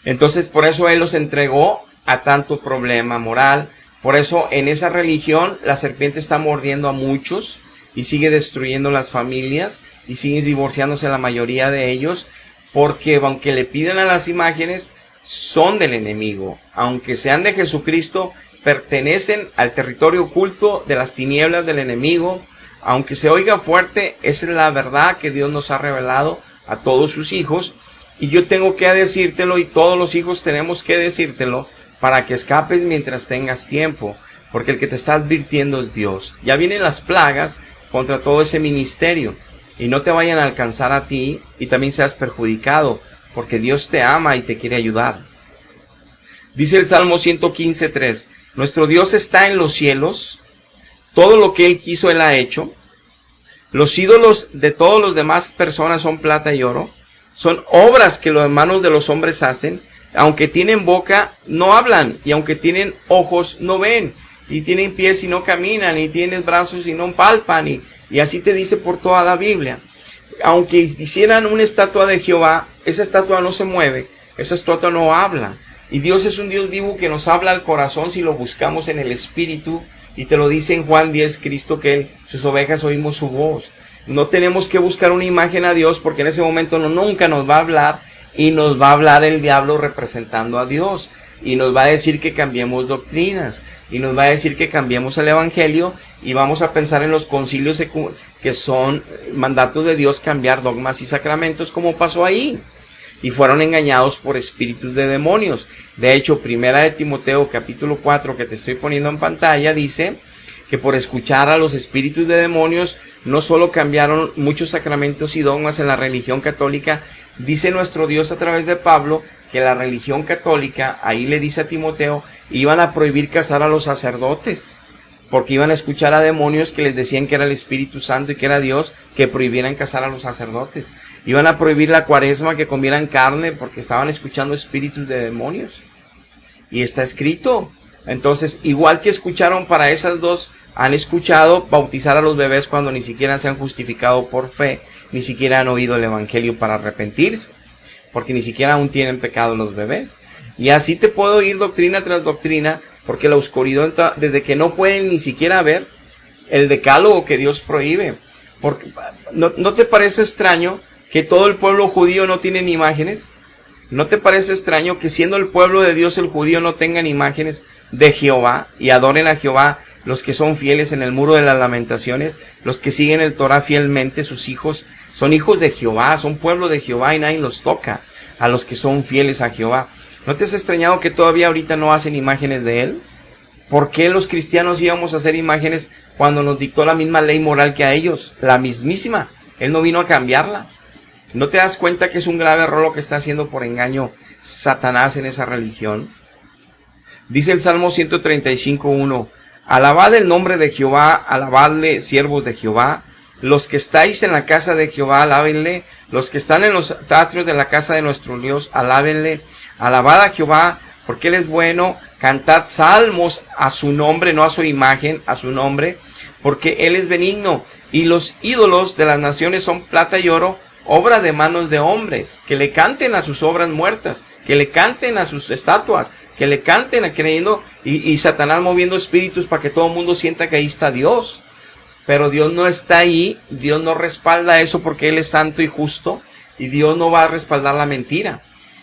Entonces, por eso Él los entregó a tanto problema moral. Por eso, en esa religión, la serpiente está mordiendo a muchos y sigue destruyendo las familias y sigue divorciándose la mayoría de ellos, porque aunque le piden a las imágenes, son del enemigo. Aunque sean de Jesucristo, pertenecen al territorio oculto de las tinieblas del enemigo. Aunque se oiga fuerte, esa es la verdad que Dios nos ha revelado a todos sus hijos. Y yo tengo que decírtelo, y todos los hijos tenemos que decírtelo, para que escapes mientras tengas tiempo. Porque el que te está advirtiendo es Dios. Ya vienen las plagas contra todo ese ministerio. Y no te vayan a alcanzar a ti y también seas perjudicado, porque Dios te ama y te quiere ayudar. Dice el Salmo 115:3, nuestro Dios está en los cielos, todo lo que Él quiso Él ha hecho. Los ídolos de todos los demás personas son plata y oro, son obras que las manos de los hombres hacen. Aunque tienen boca, no hablan, y aunque tienen ojos, no ven, y tienen pies y no caminan, y tienen brazos y no palpan, y así te dice por toda la Biblia. Aunque hicieran una estatua de Jehová, esa estatua no se mueve, esa estatua no habla. Y Dios es un Dios vivo que nos habla al corazón si lo buscamos en el Espíritu. Y te lo dice en Juan 10, Cristo, que sus ovejas oímos su voz. No tenemos que buscar una imagen a Dios, porque en ese momento nunca nos va a hablar, y nos va a hablar el diablo representando a Dios. Y nos va a decir que cambiemos doctrinas, y nos va a decir que cambiemos el Evangelio, y vamos a pensar en los concilios que son mandatos de Dios, cambiar dogmas y sacramentos, como pasó ahí. Y fueron engañados por espíritus de demonios. De hecho, 1 Timoteo capítulo 4, que te estoy poniendo en pantalla, dice que por escuchar a los espíritus de demonios, no solo cambiaron muchos sacramentos y dogmas en la religión católica. Dice nuestro Dios a través de Pablo que la religión católica, ahí le dice a Timoteo, iban a prohibir casar a los sacerdotes, porque iban a escuchar a demonios que les decían que era el Espíritu Santo y que era Dios, que prohibieran casar a los sacerdotes. Iban a prohibir la cuaresma, que comieran carne, porque estaban escuchando espíritus de demonios. Y está escrito. Entonces, igual que escucharon para esas dos, han escuchado bautizar a los bebés cuando ni siquiera se han justificado por fe, ni siquiera han oído el Evangelio para arrepentirse, porque ni siquiera aún tienen pecado los bebés. Y así te puedo ir doctrina tras doctrina, porque la oscuridad, desde que no pueden ni siquiera ver el decálogo que Dios prohíbe. Porque, ¿no te parece extraño que todo el pueblo judío no tienen imágenes? ¿No te parece extraño que siendo el pueblo de Dios el judío no tengan imágenes de Jehová y adoren a Jehová los que son fieles en el muro de las lamentaciones, los que siguen el Torah fielmente, sus hijos son hijos de Jehová, son pueblo de Jehová y nadie los toca a los que son fieles a Jehová? ¿No te has extrañado que todavía ahorita no hacen imágenes de Él? ¿Por qué los cristianos íbamos a hacer imágenes cuando nos dictó la misma ley moral que a ellos? La mismísima. Él no vino a cambiarla. ¿No te das cuenta que es un grave error lo que está haciendo por engaño Satanás en esa religión? Dice el Salmo 135:1, alabad el nombre de Jehová, alabadle siervos de Jehová, los que estáis en la casa de Jehová, alábenle, los que están en los atrios de la casa de nuestro Dios, alábenle, alabad a Jehová, porque Él es bueno, cantad salmos a su nombre, no a su imagen, a su nombre, porque Él es benigno, y los ídolos de las naciones son plata y oro, obra de manos de hombres, que le canten a sus obras muertas, que le canten a sus estatuas, que le canten a creyendo, y Satanás moviendo espíritus para que todo el mundo sienta que ahí está Dios. Pero Dios no está ahí, Dios no respalda eso porque Él es santo y justo, y Dios no va a respaldar la mentira.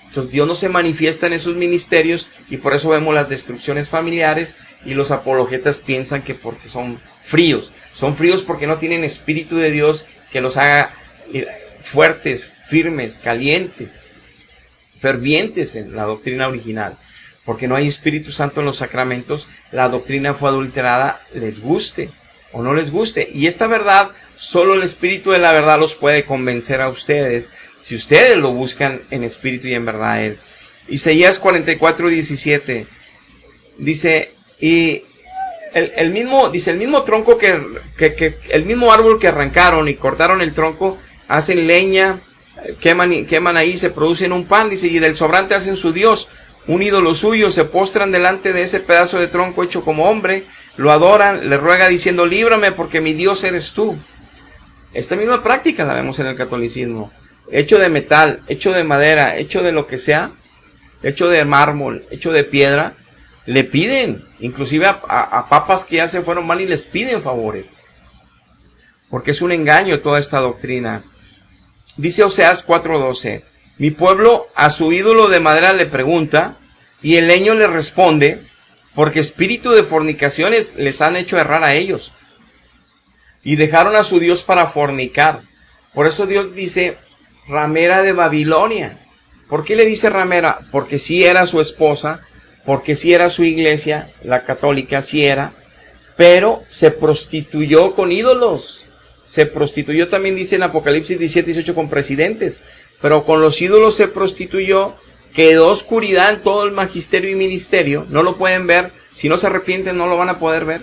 Entonces Dios no se manifiesta en esos ministerios, y por eso vemos las destrucciones familiares, y los apologetas piensan que porque son fríos porque no tienen espíritu de Dios que los haga fuertes, firmes, calientes, fervientes en la doctrina original. Porque no hay Espíritu Santo en los sacramentos, la doctrina fue adulterada, les guste o no les guste. Y esta verdad, solo el Espíritu de la verdad los puede convencer a ustedes, si ustedes lo buscan en espíritu y en verdad a Él. Isaías 44:17 dice, y el mismo tronco el mismo árbol que arrancaron y cortaron el tronco, hacen leña, queman ahí, se producen un pan, dice, y del sobrante hacen su Dios, un ídolo suyo, se postran delante de ese pedazo de tronco hecho como hombre, lo adoran, le ruega diciendo, líbrame porque mi Dios eres tú. Esta misma práctica la vemos en el catolicismo, hecho de metal, hecho de madera, hecho de lo que sea, hecho de mármol, hecho de piedra, le piden, inclusive a papas que ya se fueron mal y les piden favores, porque es un engaño toda esta doctrina. Dice Oseas 4:12, mi pueblo a su ídolo de madera le pregunta, y el leño le responde, porque espíritu de fornicaciones les han hecho errar a ellos, y dejaron a su Dios para fornicar. Por eso Dios dice, ramera de Babilonia. ¿Por qué le dice ramera? Porque sí era su esposa, porque sí era su iglesia, la católica sí era, pero se prostituyó con ídolos. Se prostituyó, también dice en Apocalipsis 17:18, con presidentes, pero con los ídolos se prostituyó, quedó oscuridad en todo el magisterio y ministerio, no lo pueden ver, si no se arrepienten no lo van a poder ver.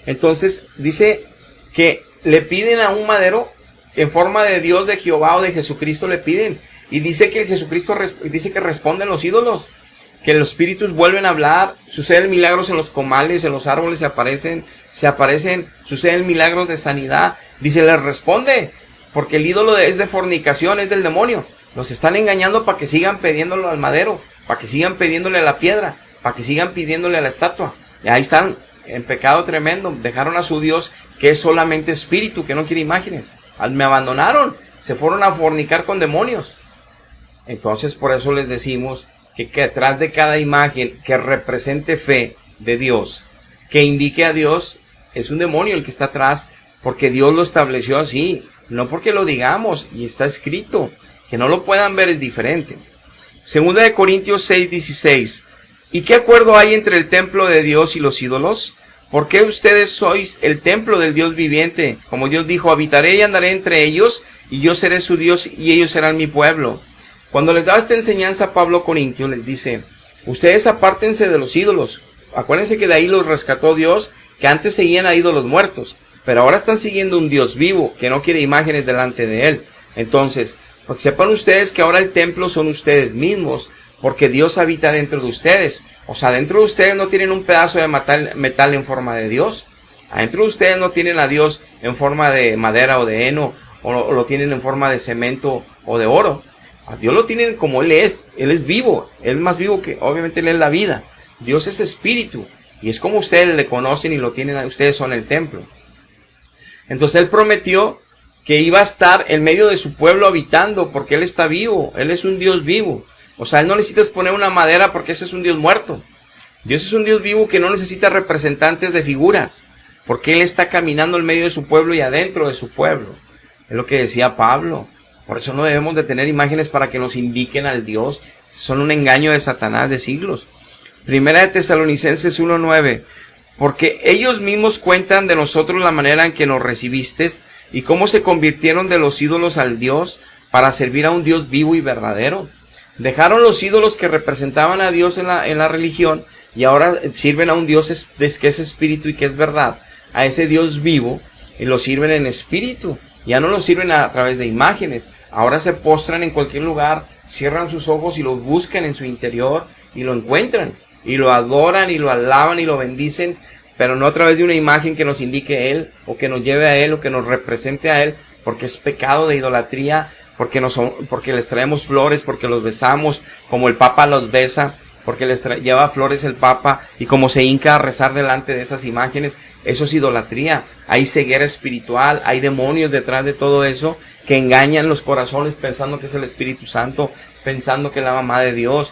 Entonces dice que le piden a un madero en forma de Dios, de Jehová o de Jesucristo le piden, y dice que Jesucristo dice que responden los ídolos, que los espíritus vuelven a hablar, suceden milagros en los comales, en los árboles se aparecen, suceden milagros de sanidad, dice, les responde, porque el ídolo es de fornicación, es del demonio, los están engañando para que sigan pidiéndolo al madero, para que sigan pidiéndole a la piedra, para que sigan pidiéndole a la estatua, y ahí están en pecado tremendo, dejaron a su Dios, que es solamente espíritu, que no quiere imágenes, me abandonaron, se fueron a fornicar con demonios. Entonces por eso les decimos que detrás de cada imagen que represente fe de Dios, que indique a Dios, es un demonio el que está atrás, porque Dios lo estableció así, no porque lo digamos, y está escrito, que no lo puedan ver es diferente. Segunda de Corintios 6:16, ¿y qué acuerdo hay entre el templo de Dios y los ídolos? ¿Por qué ustedes sois el templo del Dios viviente? Como Dios dijo, habitaré y andaré entre ellos, y yo seré su Dios, y ellos serán mi pueblo. Cuando les da esta enseñanza Pablo a Corintios, les dice, ustedes apártense de los ídolos. Acuérdense que de ahí los rescató Dios, que antes seguían a ídolos muertos, pero ahora están siguiendo un Dios vivo, que no quiere imágenes delante de Él. Entonces, porque sepan ustedes que ahora el templo son ustedes mismos, porque Dios habita dentro de ustedes. O sea, dentro de ustedes no tienen un pedazo de metal en forma de Dios. Adentro de ustedes no tienen a Dios en forma de madera o de heno, o lo tienen en forma de cemento o de oro. A Dios lo tienen como Él es vivo, Él es más vivo que, obviamente Él es la vida. Dios es espíritu, y es como ustedes le conocen y lo tienen, ustedes son el templo. Entonces Él prometió que iba a estar en medio de su pueblo habitando, porque Él está vivo, Él es un Dios vivo. O sea, Él no necesitas poner una madera porque ese es un Dios muerto. Dios es un Dios vivo que no necesita representantes de figuras, porque Él está caminando en medio de su pueblo y adentro de su pueblo. Es lo que decía Pablo. Por eso no debemos de tener imágenes para que nos indiquen al Dios. Son un engaño de Satanás de siglos. Primera de Tesalonicenses 1:9. Porque ellos mismos cuentan de nosotros la manera en que nos recibiste y cómo se convirtieron de los ídolos al Dios para servir a un Dios vivo y verdadero. Dejaron los ídolos que representaban a Dios en la religión y ahora sirven a un Dios que es espíritu y que es verdad, a ese Dios vivo, y lo sirven en espíritu. Ya no lo sirven a través de imágenes. Ahora se postran en cualquier lugar, cierran sus ojos y lo buscan en su interior y lo encuentran. Y lo adoran y lo alaban y lo bendicen, pero no a través de una imagen que nos indique Él, o que nos lleve a Él, o que nos represente a Él, porque es pecado de idolatría, porque les traemos flores, porque los besamos, como el Papa los besa, porque lleva flores el Papa, y como se hinca a rezar delante de esas imágenes. Eso es idolatría. Hay ceguera espiritual, hay demonios detrás de todo eso, que engañan los corazones pensando que es el Espíritu Santo, pensando que es la mamá de Dios.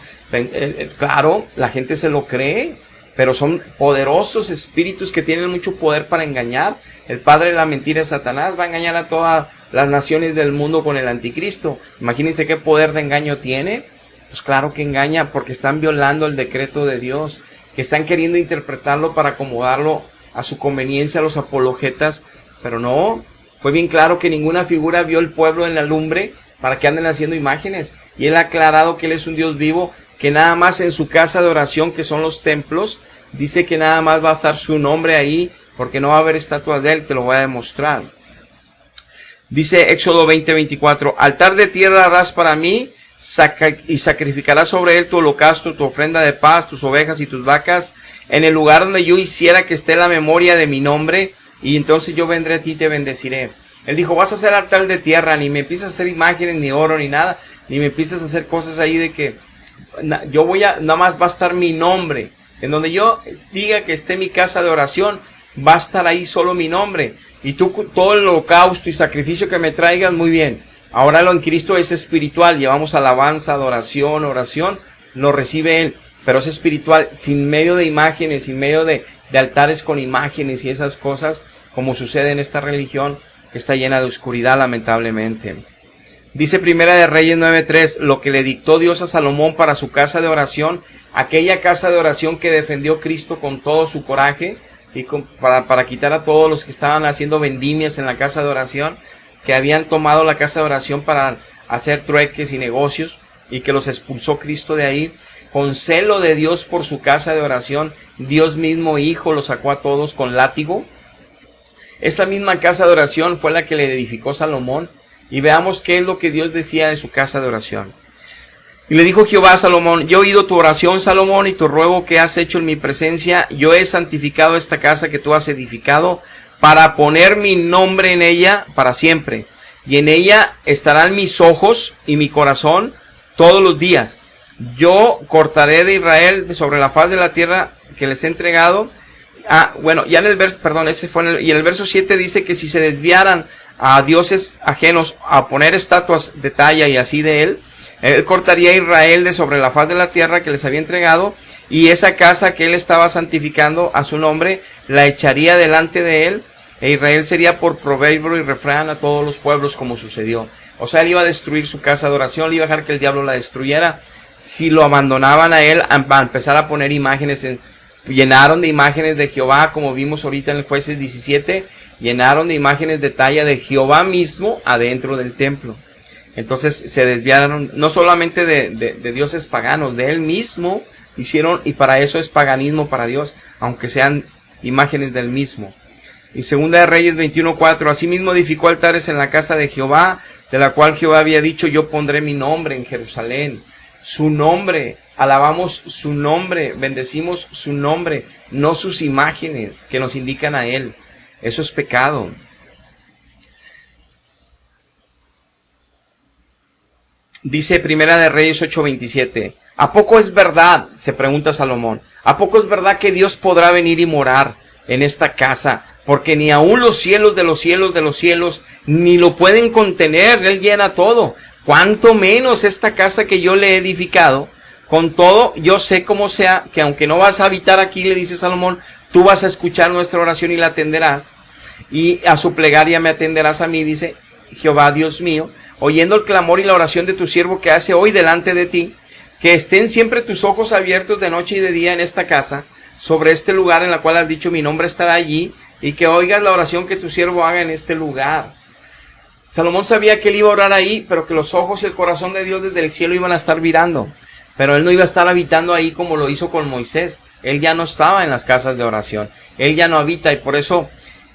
Claro, la gente se lo cree, pero son poderosos espíritus que tienen mucho poder para engañar. El padre de la mentira es Satanás, va a engañar a todas las naciones del mundo con el anticristo. Imagínense qué poder de engaño tiene. Pues claro que engaña, porque están violando el decreto de Dios, que están queriendo interpretarlo para acomodarlo a su conveniencia a los apologetas, pero no. Fue bien claro que ninguna figura vio el pueblo en la lumbre para que anden haciendo imágenes. Y Él ha aclarado que Él es un Dios vivo, que nada más en su casa de oración, que son los templos, dice que nada más va a estar su nombre ahí, porque no va a haber estatuas de Él, te lo voy a demostrar. Dice Éxodo 20:24, altar de tierra harás para mí, y sacrificarás sobre él tu holocausto, tu ofrenda de paz, tus ovejas y tus vacas, en el lugar donde yo hiciera que esté la memoria de mi nombre, y entonces yo vendré a ti y te bendeciré. Él dijo, vas a hacer altar de tierra, ni me empiezas a hacer imágenes, ni oro, ni nada, ni me empiezas a hacer cosas ahí de que nada más va a estar mi nombre. En donde yo diga que esté mi casa de oración, va a estar ahí solo mi nombre. Y tú, todo el holocausto y sacrificio que me traigas, muy bien. Ahora lo en Cristo es espiritual, llevamos alabanza, adoración, oración, lo recibe Él, pero es espiritual, sin medio de imágenes, sin medio de altares con imágenes y esas cosas, como sucede en esta religión que está llena de oscuridad, lamentablemente. Dice Primera de Reyes 9:3, lo que le dictó Dios a Salomón para su casa de oración, aquella casa de oración que defendió Cristo con todo su coraje, y para quitar a todos los que estaban haciendo vendimias en la casa de oración, que habían tomado la casa de oración para hacer trueques y negocios, y que los expulsó Cristo de ahí. Con celo de Dios por su casa de oración, Dios mismo Hijo los sacó a todos con látigo. Esta misma casa de oración fue la que le edificó Salomón, y veamos qué es lo que Dios decía de su casa de oración. Y le dijo Jehová a Salomón, yo he oído tu oración, Salomón, y tu ruego que has hecho en mi presencia. Yo he santificado esta casa que tú has edificado, para poner mi nombre en ella para siempre. Y en ella estarán mis ojos y mi corazón todos los días. Yo cortaré de Israel de sobre la faz de la tierra que les he entregado. Ya en el verso, y en el verso 7 dice que si se desviaran a dioses ajenos a poner estatuas de talla y así de él cortaría a Israel de sobre la faz de la tierra que les había entregado, y esa casa que él estaba santificando a su nombre, la echaría delante de él, e Israel sería por proverbio y refrán a todos los pueblos, como sucedió. O sea, él iba a destruir su casa de oración, le iba a dejar que el diablo la destruyera, si lo abandonaban a él, a empezar a poner imágenes, llenaron de imágenes de Jehová, como vimos ahorita en el Jueces 17, llenaron de imágenes de talla de Jehová mismo adentro del templo. Entonces se desviaron no solamente de dioses paganos, de él mismo hicieron, y para eso es paganismo para Dios, aunque sean imágenes del mismo. Y Segunda de Reyes 21:4, asimismo edificó altares en la casa de Jehová, de la cual Jehová había dicho, yo pondré mi nombre en Jerusalén. Su nombre, alabamos su nombre, bendecimos su nombre, no sus imágenes que nos indican a él. Eso es pecado. Dice Primera de Reyes 8:27, ¿a poco es verdad? Se pregunta Salomón, ¿a poco es verdad que Dios podrá venir y morar en esta casa? Porque ni aun los cielos de los cielos de los cielos ni lo pueden contener, Él llena todo. cuánto menos esta casa que yo le he edificado. Con todo, yo sé cómo sea, que aunque no vas a habitar aquí, le dice Salomón, tú vas a escuchar nuestra oración y la atenderás, y a su plegaria me atenderás a mí, dice Jehová Dios mío, oyendo el clamor y la oración de tu siervo que hace hoy delante de ti, que estén siempre tus ojos abiertos de noche y de día en esta casa, sobre este lugar en la cual has dicho mi nombre estará allí, y que oigas la oración que tu siervo haga en este lugar. Salomón sabía que él iba a orar ahí, pero que los ojos y el corazón de Dios desde el cielo iban a estar mirando. Pero él no iba a estar habitando ahí como lo hizo con Moisés. Él ya no estaba en las casas de oración. Él ya no habita, y por eso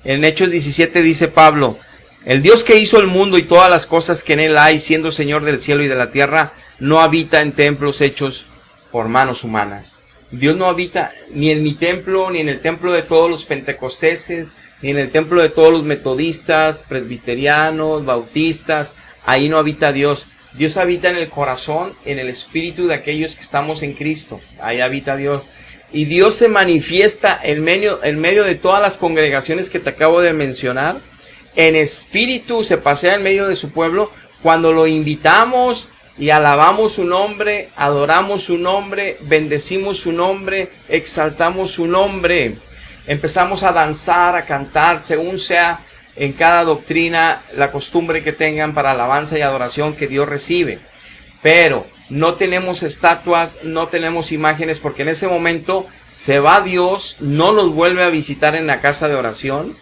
en Hechos 17 dice Pablo, el Dios que hizo el mundo y todas las cosas que en él hay, siendo Señor del cielo y de la tierra, no habita en templos hechos por manos humanas. Dios no habita ni en mi templo, ni en el templo de todos los pentecosteses, ni en el templo de todos los metodistas, presbiterianos, bautistas. Ahí no habita Dios. Dios habita en el corazón, en el espíritu de aquellos que estamos en Cristo. Ahí habita Dios. Y Dios se manifiesta en medio de todas las congregaciones que te acabo de mencionar. En espíritu se pasea en medio de su pueblo cuando lo invitamos y alabamos su nombre, adoramos su nombre, bendecimos su nombre, exaltamos su nombre. Empezamos a danzar, a cantar, según sea en cada doctrina la costumbre que tengan para alabanza y adoración que Dios recibe. Pero no tenemos estatuas, no tenemos imágenes, porque en ese momento se va Dios, no nos vuelve a visitar en la casa de oración,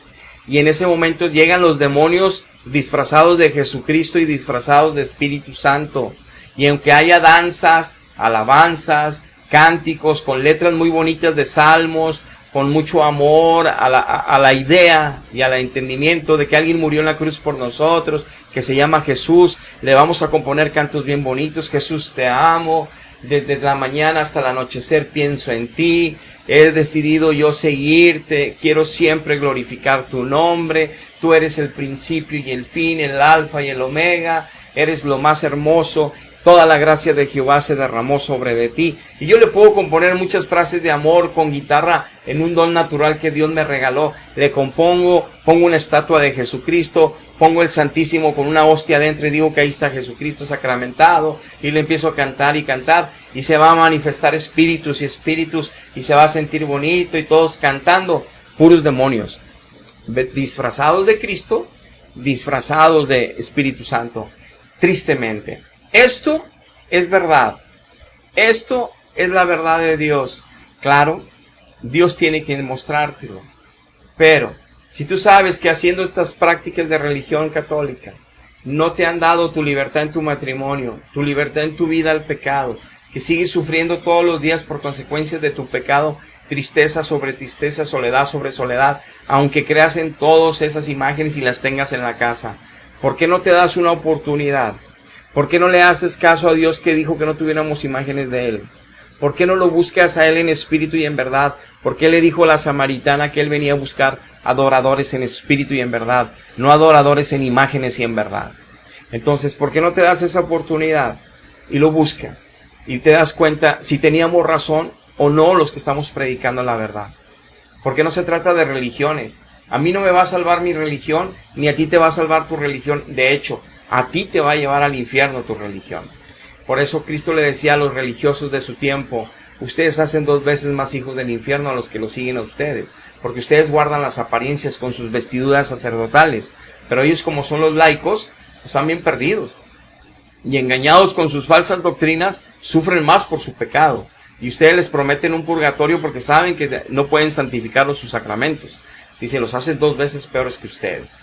y en ese momento llegan los demonios disfrazados de Jesucristo y disfrazados de Espíritu Santo. Y aunque haya danzas, alabanzas, cánticos con letras muy bonitas de salmos, con mucho amor a la idea y al entendimiento de que alguien murió en la cruz por nosotros, que se llama Jesús, le vamos a componer cantos bien bonitos. Jesús, te amo, desde la mañana hasta el anochecer pienso en ti, he decidido yo seguirte, quiero siempre glorificar tu nombre, tú eres el principio y el fin, el alfa y el omega, eres lo más hermoso. Toda la gracia de Jehová se derramó sobre de ti. Y yo le puedo componer muchas frases de amor con guitarra en un don natural que Dios me regaló. Le pongo una estatua de Jesucristo, pongo el Santísimo con una hostia dentro y digo que ahí está Jesucristo sacramentado. Y le empiezo a cantar y cantar. Y se va a manifestar espíritus y espíritus y se va a sentir bonito y todos cantando. Puros demonios. Disfrazados de Cristo, disfrazados de Espíritu Santo. Tristemente. Esto es verdad. Esto es la verdad de Dios. Claro, Dios tiene que demostrártelo. Pero, si tú sabes que haciendo estas prácticas de religión católica, no te han dado tu libertad en tu matrimonio, tu libertad en tu vida al pecado, que sigues sufriendo todos los días por consecuencias de tu pecado, tristeza sobre tristeza, soledad sobre soledad, aunque creas en todas esas imágenes y las tengas en la casa, ¿por qué no te das una oportunidad? ¿Por qué no le haces caso a Dios que dijo que no tuviéramos imágenes de Él? ¿Por qué no lo buscas a Él en espíritu y en verdad? ¿Por qué le dijo a la samaritana que Él venía a buscar adoradores en espíritu y en verdad, no adoradores en imágenes y en verdad? Entonces, ¿por qué no te das esa oportunidad y lo buscas? Y te das cuenta si teníamos razón o no los que estamos predicando la verdad. Porque no se trata de religiones. A mí no me va a salvar mi religión, ni a ti te va a salvar tu religión. De hecho, a ti te va a llevar al infierno tu religión. Por eso Cristo le decía a los religiosos de su tiempo, ustedes hacen 2 veces más hijos del infierno a los que los siguen a ustedes, porque ustedes guardan las apariencias con sus vestiduras sacerdotales, pero ellos, como son los laicos, están bien perdidos. Y engañados con sus falsas doctrinas, sufren más por su pecado. Y ustedes les prometen un purgatorio porque saben que no pueden santificarlos sus sacramentos. Dice, los hacen 2 veces peores que ustedes.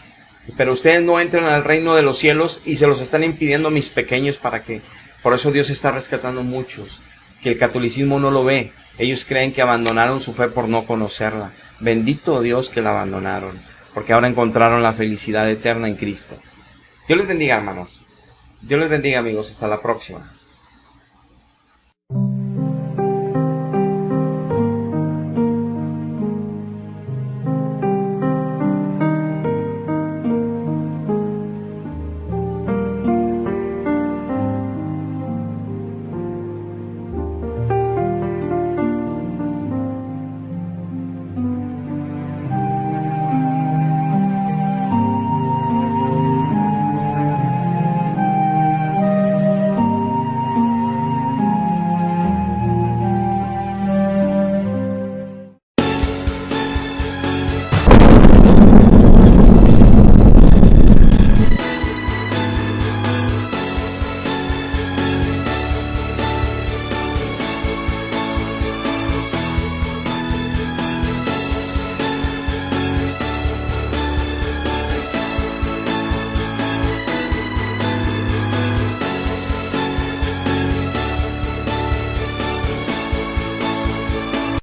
Pero ustedes no entran al reino de los cielos y se los están impidiendo mis pequeños para que... Por eso Dios está rescatando muchos, que el catolicismo no lo ve. Ellos creen que abandonaron su fe por no conocerla. Bendito Dios que la abandonaron, porque ahora encontraron la felicidad eterna en Cristo. Dios les bendiga, hermanos. Dios les bendiga, amigos. Hasta la próxima.